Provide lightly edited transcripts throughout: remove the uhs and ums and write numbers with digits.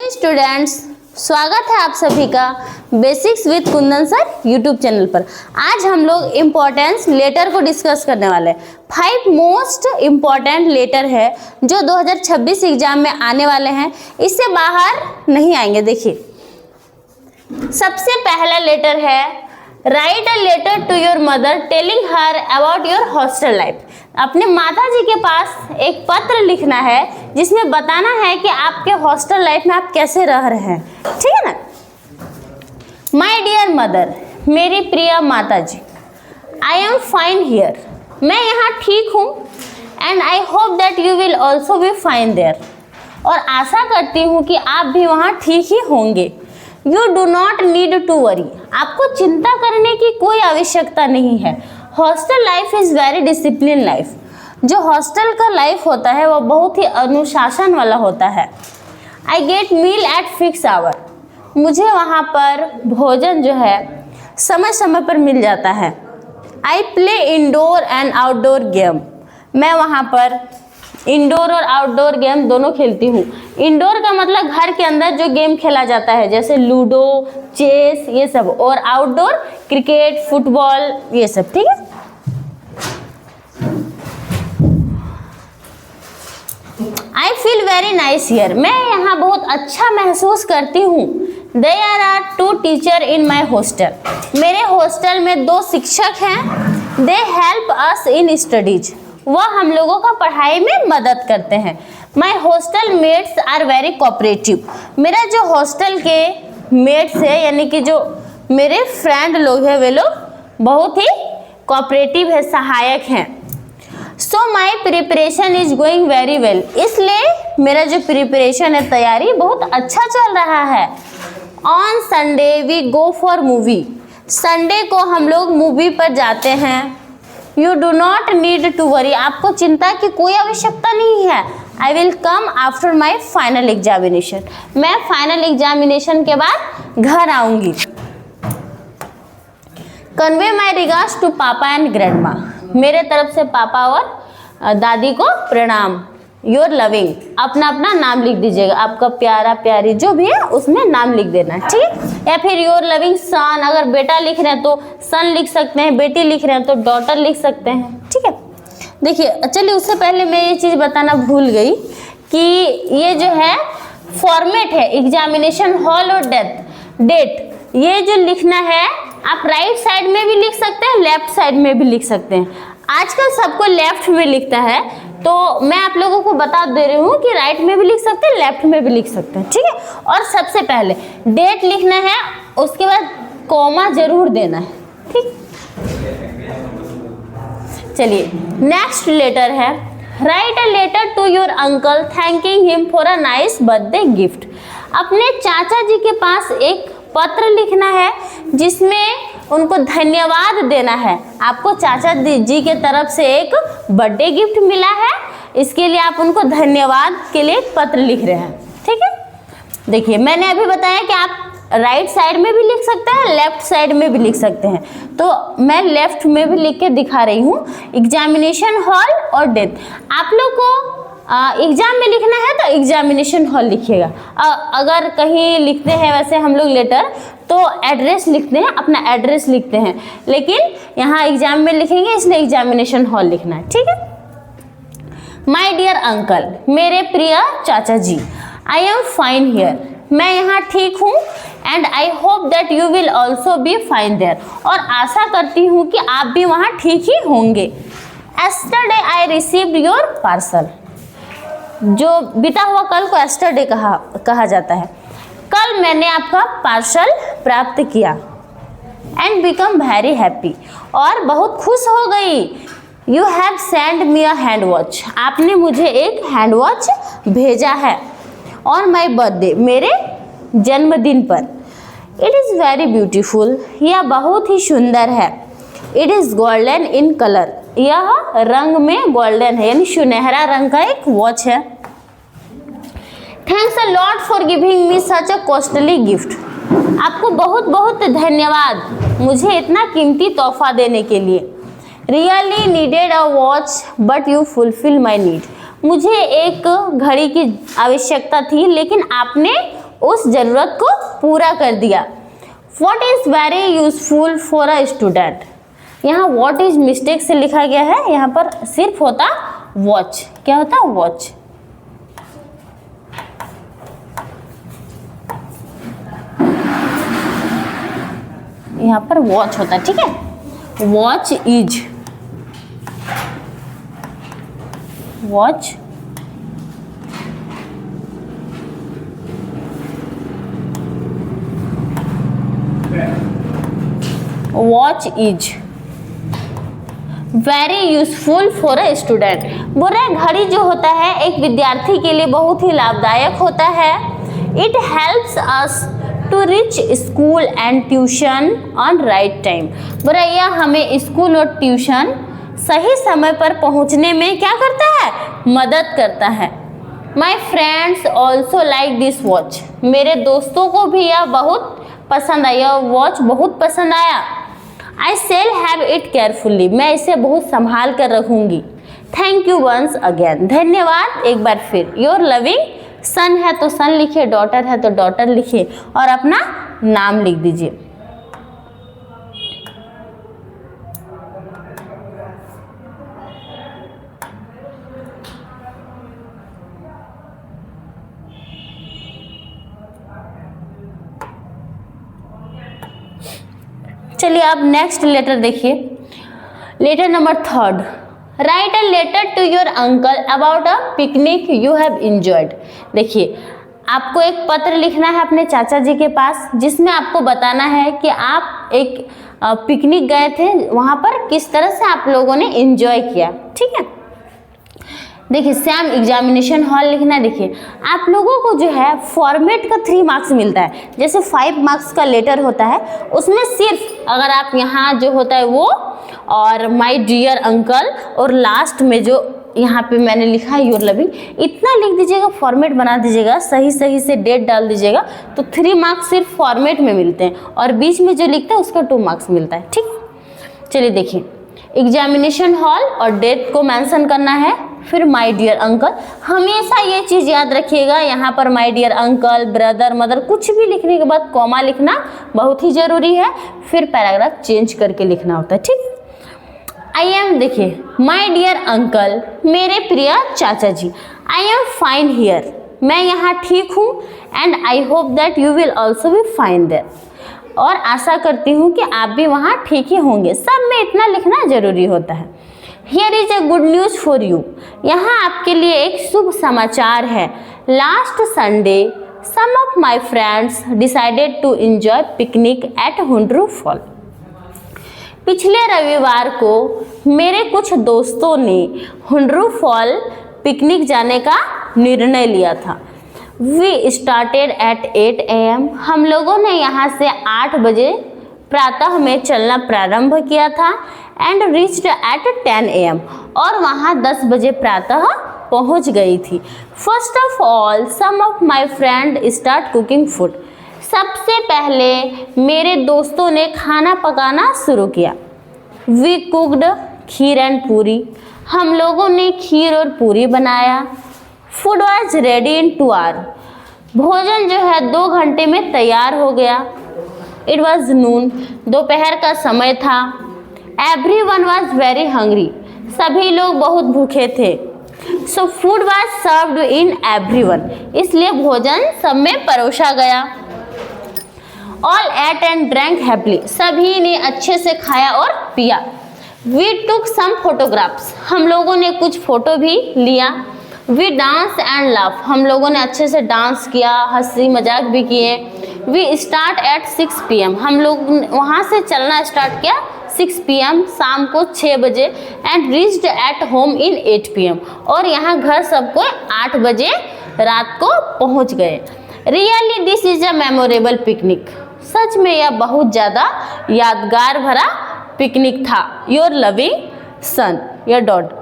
Hello students, स्वागत है आप सभी का basics with Kundan sir YouTube channel पर। आज हम लोग इम्पोर्टेंस लेटर को डिस्कस करने वाले हैं। 5 मोस्ट इम्पॉर्टेंट लेटर है जो 2026 एग्जाम में आने वाले हैं, इससे बाहर नहीं आएंगे। देखिए, सबसे पहला लेटर है write a letter to your mother telling her about your hostel life. अपने माता जी के पास एक पत्र लिखना है जिसमें बताना है कि आपके हॉस्टल लाइफ में आप कैसे रह रहे हैं, ठीक है ना। माय डियर मदर, मेरी प्रिय माता जी, आई एम फाइन हियर, मैं यहाँ ठीक हूँ। And I hope that you will also be fine there, और आशा करती हूँ कि आप भी वहाँ ठीक ही होंगे। You do not need to worry, आपको चिंता करने की कोई आवश्यकता नहीं है। Hostel life is very discipline life. जो हॉस्टल का लाइफ होता है वो बहुत ही अनुशासन वाला होता है। I get meal at fix hour, मुझे वहाँ पर भोजन जो है समय समय पर मिल जाता है। I play indoor and outdoor game, मैं वहाँ पर इंडोर और आउटडोर गेम दोनों खेलती हूँ। इंडोर का मतलब घर के अंदर जो गेम खेला जाता है, जैसे लूडो, चेस, ये सब, और आउटडोर क्रिकेट, फुटबॉल, ये सब, ठीक है। I feel very nice here, मैं यहाँ बहुत अच्छा महसूस करती हूँ। There are 2 teacher in my hostel, मेरे हॉस्टल में 2 शिक्षक हैं। They help us in studies, वह हम लोगों का पढ़ाई में मदद करते हैं। My hostel mates are very cooperative, मेरा जो हॉस्टल के मेट्स है यानी कि जो मेरे फ्रेंड लोग हैं वे लोग बहुत ही कोऑपरेटिव है, सहायक हैं। So my preparation is going very well, इसलिए मेरा जो प्रिपरेशन है, तैयारी बहुत अच्छा चल रहा है। On Sunday we go for movie, Sunday को हम लोग मूवी पर जाते हैं। You do not need to worry, आपको चिंता की कोई आवश्यकता नहीं है। I will come after my final examination, मैं फाइनल एग्जामिनेशन के बाद घर आऊँगी। Convey my regards to papa and grandma, मेरे तरफ से पापा और दादी को प्रणाम। योर लविंग, अपना अपना नाम लिख दीजिएगा, आपका प्यारा प्यारी जो भी है उसमें नाम लिख देना है, ठीक है। या फिर योर लविंग सन, अगर बेटा लिख रहे हैं तो सन लिख सकते हैं, बेटी लिख रहे हैं तो डॉटर लिख सकते हैं, ठीक है। देखिए, चलिए उससे पहले मैं ये चीज़ बताना भूल गई कि ये जो है फॉर्मेट है एग्जामिनेशन हॉल और डेट, ये जो लिखना है आप राइट साइड में भी लिख सकते हैं, लेफ्ट साइड में भी लिख सकते हैं। आजकल सबको लेफ्ट में लिखता है, तो मैं आप लोगों को बता दे रही हूँ कि राइट में भी लिख सकते हैं, लेफ्ट में भी लिख सकते हैं, ठीक है। और सबसे पहले डेट लिखना है, उसके बाद कॉमा जरूर देना है, ठीक। चलिए, नेक्स्ट लेटर है write a letter to your uncle thanking him for a nice birthday gift. अपने चाचा जी के पास एक पत्र लिखना है जिसमें उनको धन्यवाद देना है। आपको चाचा जी के तरफ से एक बर्थडे गिफ्ट मिला है, इसके लिए आप उनको धन्यवाद के लिए एक पत्र लिख रहे हैं, ठीक है। देखिए, मैंने अभी बताया कि आप राइट साइड में भी लिख सकते हैं, लेफ्ट साइड में भी लिख सकते हैं, तो मैं लेफ्ट में भी लिख के दिखा रही हूँ। एग्जामिनेशन हॉल और डेट, आप लोग को एग्जाम में लिखना है तो एग्जामिनेशन हॉल लिखिएगा। अगर कहीं लिखते हैं वैसे हम लोग लेटर तो एड्रेस लिखते हैं, अपना एड्रेस लिखते हैं, लेकिन यहाँ एग्जाम में लिखेंगे इसलिए एग्जामिनेशन हॉल लिखना है, ठीक है। माय डियर अंकल, मेरे प्रिय चाचा जी, आई एम फाइन हियर, मैं यहाँ ठीक हूँ। And I hope that you will also be fine there, और आशा करती हूँ कि आप भी वहाँ ठीक ही होंगे। Yesterday I received your parcel, जो बीता हुआ कल को एस्टरडे कहा जाता है। कल मैंने आपका पार्सल प्राप्त किया। एंड बिकम वेरी हैप्पी, और बहुत खुश हो गई। You have send me a hand watch, आपने मुझे एक हैंड वॉच भेजा है। ऑन माई बर्थडे, मेरे जन्मदिन पर। इट इज़ वेरी ब्यूटीफुल, यह बहुत ही सुंदर है। It is golden in colour, यह रंग में गोल्डन है यानी सुनहरा रंग का एक वॉच है। Thanks a lot for giving me such a costly gift, आपको बहुत बहुत धन्यवाद मुझे इतना कीमती तोहफा देने के लिए। Really needed a watch but you fulfil my need, मुझे एक घड़ी की आवश्यकता थी लेकिन आपने उस ज़रूरत को पूरा कर दिया। What is very useful for a student? यहाँ what is मिस्टेक से लिखा गया है, यहाँ पर सिर्फ होता watch। क्या होता watch। यहाँ पर watch होता, ठीक है। watch is, watch is very useful for a student. बोल रहे घड़ी जो होता है एक विद्यार्थी के लिए बहुत ही लाभदायक होता है। It helps us to reach school and tuition on right time. बोल रहे यह हमें स्कूल और ट्यूशन सही समय पर पहुंचने में क्या करता है, मदद करता है। My friends also like this watch. मेरे दोस्तों को भी यह बहुत पसंद आया, यह वॉच बहुत पसंद आया। I shall have it carefully. मैं इसे बहुत संभाल कर रखूंगी। Thank you once again. धन्यवाद एक बार फिर। योर लविंग सन है तो सन लिखिए, डॉटर है तो डॉटर लिखिए और अपना नाम लिख दीजिए। चलिए अब नेक्स्ट लेटर देखिए। Letter number 3, write a letter to your uncle about a picnic you have enjoyed. देखिए आपको एक पत्र लिखना है अपने चाचा जी के पास, जिसमें आपको बताना है कि आप एक पिकनिक गए थे, वहाँ पर किस तरह से आप लोगों ने एंजॉय किया, ठीक है। देखिए सैम एग्जामिनेशन हॉल लिखना है। देखिए आप लोगों को जो है फॉर्मेट का 3 मार्क्स मिलता है। जैसे 5 मार्क्स का लेटर होता है, उसमें सिर्फ अगर आप यहाँ जो होता है वो और माय डियर अंकल और लास्ट में जो यहाँ पे मैंने लिखा है योर लविंग, इतना लिख दीजिएगा, फॉर्मेट बना दीजिएगा, सही सही से डेट डाल दीजिएगा, तो 3 मार्क्स सिर्फ फॉर्मेट में मिलते हैं और बीच में जो लिखता है उसका 2 मार्क्स मिलता है, ठीक है। चलिए देखिए एग्जामिनेशन हॉल और डेट को मेंशन करना है, फिर माय डियर अंकल। हमेशा ये चीज़ याद रखिएगा, यहाँ पर my dear uncle, brother, mother कुछ भी लिखने के बाद कॉमा लिखना बहुत ही ज़रूरी है, फिर पैराग्राफ चेंज करके लिखना होता है, ठीक। आई एम, देखिए माय डियर अंकल, मेरे प्रिय चाचा जी, आई एम फाइन हियर, मैं यहाँ ठीक हूँ, and I hope that you will also be fine there, और आशा करती हूँ कि आप भी वहाँ ठीक ही होंगे। सब में इतना लिखना जरूरी होता है। Here is a good news for you, यहाँ आपके लिए एक शुभ समाचार है। Last Sunday some of my friends decided to enjoy picnic at Hundru fall. पिछले रविवार को मेरे कुछ दोस्तों ने हुंड्रू फॉल पिकनिक जाने का निर्णय लिया था। वी स्टार्टेड एट 8 AM, हम लोगों ने यहाँ से 8 बजे प्रातः में चलना प्रारंभ किया था, एंड रीच्ड एट 10 AM, और वहाँ 10 बजे प्रातः पहुँच गई थी। First of all some of my friend start cooking food, सबसे पहले मेरे दोस्तों ने खाना पकाना शुरू किया। वी कुकड खीर एंड पूरी, हम लोगों ने खीर और पूरी बनाया। Food was ready in 2 hour, भोजन जो है 2 घंटे में तैयार हो गया। इट वॉज नून, दोपहर का समय था। Every one was very hungry, सभी लोग बहुत भूखे थे। So food was served in every one, इसलिए भोजन सब में परोसा गया। All at and drank happily, सभी ने अच्छे से खाया और पिया। वी टुक सम फोटोग्राफ्स, हम लोगों ने कुछ फोटो भी लिया। वी डांस एंड लाफ, हम लोगों ने अच्छे से डांस किया, हंसी मजाक भी किए। वी स्टार्ट एट 6 PM, हम लोग वहाँ से चलना स्टार्ट किया 6 PM, शाम को 6 बजे। And reached at home in 8 PM, और यहाँ घर सबको 8 बजे रात को पहुँच गए। Really this is a memorable picnic, सच में यह बहुत ज़्यादा यादगार भरा पिकनिक था। Your loving son, your daughter,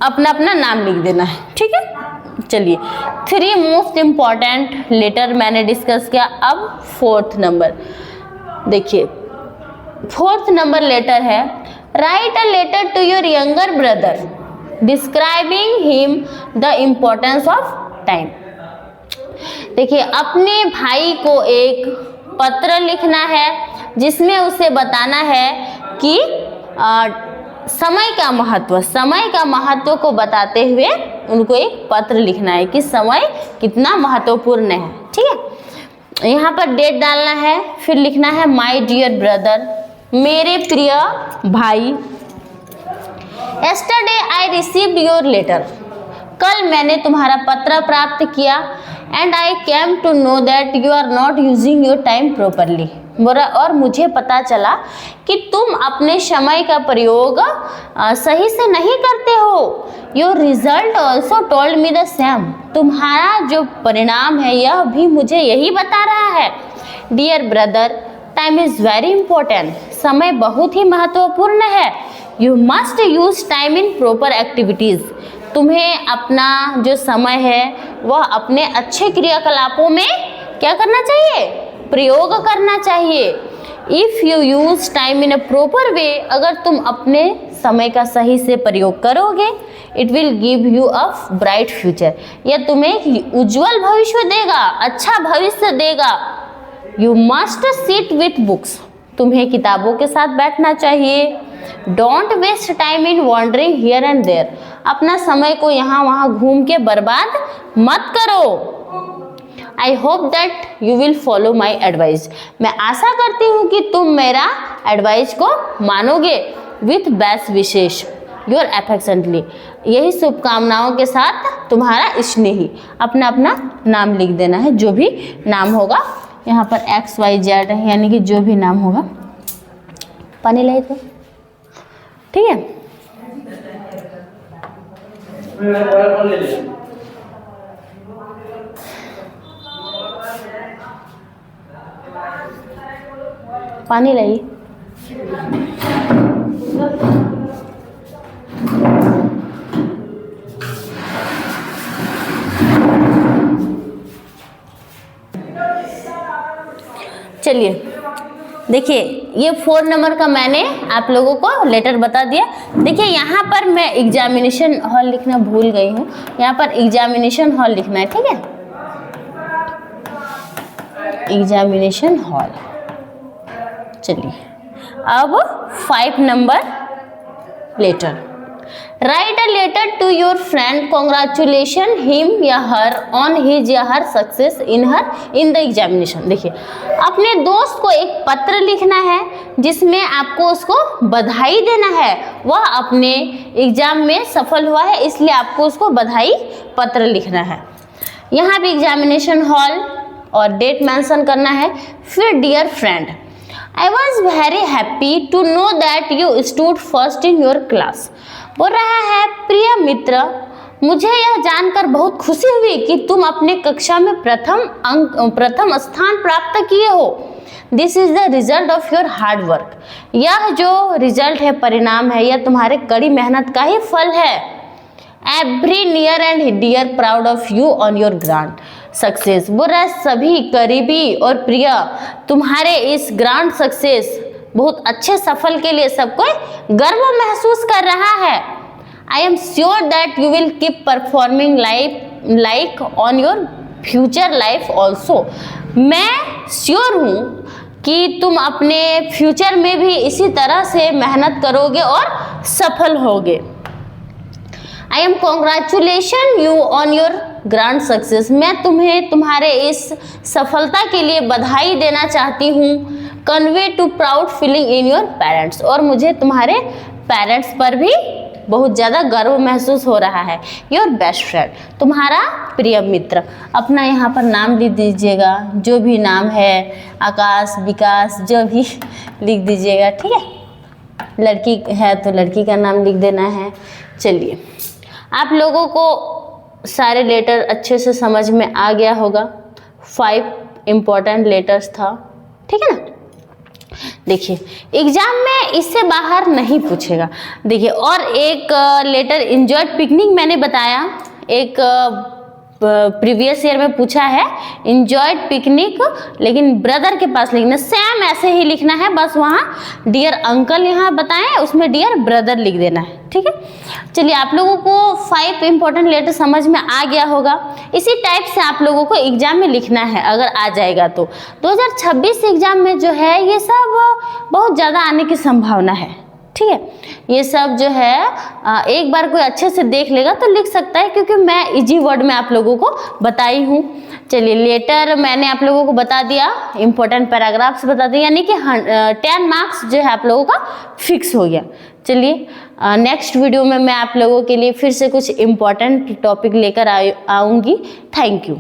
अपना अपना नाम लिख देना है, ठीक है। चलिए 3 मोस्ट इम्पॉर्टेंट लेटर मैंने डिस्कस किया। अब 4th नंबर देखिए, 4th नंबर लेटर है write a letter to your younger brother describing him the importance of time. देखिए, अपने भाई को एक पत्र लिखना है जिसमें उसे बताना है कि समय का महत्व को बताते हुए उनको एक पत्र लिखना है कि समय कितना महत्वपूर्ण है। ठीक है, यहाँ पर डेट डालना है, फिर लिखना है माय डियर ब्रदर, मेरे प्रिय भाई। Yesterday I received your letter, कल मैंने तुम्हारा पत्र प्राप्त किया। And I came to know that you are not using your time properly, और मुझे पता चला कि तुम अपने समय का प्रयोग सही से नहीं करते हो। Your result also told me the same, तुम्हारा जो परिणाम है यह भी मुझे यही बता रहा है। Dear brother, time is very important, समय बहुत ही महत्वपूर्ण है। You must use time in proper activities, तुम्हें अपना जो समय है वह अपने अच्छे क्रियाकलापों में क्या करना चाहिए, प्रयोग करना चाहिए। If you use time in a proper way, अगर तुम अपने समय का सही से प्रयोग करोगे, it will give you a bright future, यह तुम्हें उज्जवल भविष्य देगा, अच्छा भविष्य देगा। You must sit with books, तुम्हें किताबों के साथ बैठना चाहिए। Don't waste time in wandering here and there, अपना समय को यहाँ वहाँ घूम के बर्बाद मत करो। I hope that you will follow my advice, मैं आशा करती हूँ कि तुम मेरा एडवाइस को मानोगे। With best wishes, your affectionately, यही शुभकामनाओं के साथ तुम्हारा स्नेही। अपना अपना नाम लिख देना है, जो भी नाम होगा यहाँ पर XYZ यानी कि जो भी नाम होगा। पानी लाई तो ठीक है। पानी लाइए। चलिए देखिए, ये 4 नंबर का मैंने आप लोगों को लेटर बता दिया। देखिए यहाँ पर मैं एग्जामिनेशन हॉल लिखना भूल गई हूँ, यहाँ पर एग्जामिनेशन हॉल लिखना है। ठीक है, एग्जामिनेशन हॉल। चलिए अब 5 number letter. Write a letter to your friend, congratulation him या हर ऑन हिज या her success in the examination. देखिए, अपने दोस्त को एक पत्र लिखना है जिसमें आपको उसको बधाई देना है, वह अपने एग्जाम में सफल हुआ है, इसलिए आपको उसको बधाई पत्र लिखना है। यहाँ भी एग्जामिनेशन हॉल और डेट मेंशन करना है। फिर dear friend, I was very happy to know that you stood first in your class, बोल रहा है प्रिय मित्र, मुझे यह जानकर बहुत खुशी हुई कि तुम अपने कक्षा में प्रथम स्थान प्राप्त किए हो। This is the result of your hard work, यह जो रिजल्ट है, परिणाम है, यह तुम्हारे कड़ी मेहनत का ही फल है। Every near and dear proud of you on your grand success, बोल रहा है सभी करीबी और प्रिय तुम्हारे इस ग्रांड सक्सेस, बहुत अच्छे सफल के लिए सब कोई गर्व महसूस कर रहा है। I am sure that you will keep performing like on your future life also, मैं श्योर हूँ कि तुम अपने फ्यूचर में भी इसी तरह से मेहनत करोगे और सफल होगे। I am congratulation you on your grand success, मैं तुम्हें तुम्हारे इस सफलता के लिए बधाई देना चाहती हूँ। Convey to proud feeling in your parents, और मुझे तुम्हारे पेरेंट्स पर भी बहुत ज़्यादा गर्व महसूस हो रहा है। योर बेस्ट फ्रेंड, तुम्हारा प्रिय मित्र। अपना यहाँ पर नाम लिख दीजिएगा, जो भी नाम है, आकाश, विकास, जो भी लिख दीजिएगा। ठीक है, लड़की है तो लड़की का नाम लिख देना है। चलिए, आप लोगों को सारे लेटर अच्छे से समझ में आ गया होगा। 5 इम्पोर्टेंट लेटर्स था, ठीक है ना। देखिए, एग्जाम में इससे बाहर नहीं पूछेगा। देखिए, और एक लेटर एंजॉयड पिकनिक मैंने बताया, एक प्रीवियस ईयर में पूछा है एंजॉयड पिकनिक, लेकिन ब्रदर के पास लिखना, सेम ऐसे ही लिखना है, बस वहाँ डियर अंकल यहाँ बताएं, उसमें डियर ब्रदर लिख देना है। ठीक है, चलिए, आप लोगों को 5 इंपॉर्टेंट लेटर समझ में आ गया होगा। इसी टाइप से आप लोगों को एग्जाम में लिखना है, अगर आ जाएगा तो। 2026 एग्जाम में जो है ये सब बहुत ज़्यादा आने की संभावना है, ठीक है। ये सब जो है एक बार कोई अच्छे से देख लेगा तो लिख सकता है, क्योंकि मैं इजी वर्ड में आप लोगों को बताई हूँ। चलिए, लेटर मैंने आप लोगों को बता दिया, इंपॉर्टेंट पैराग्राफ्स बता दिए, यानी कि 10 मार्क्स जो है आप लोगों का फिक्स हो गया। चलिए, नेक्स्ट वीडियो में मैं आप लोगों के लिए फिर से कुछ इम्पोर्टेंट टॉपिक लेकर आऊँगी। Thank you.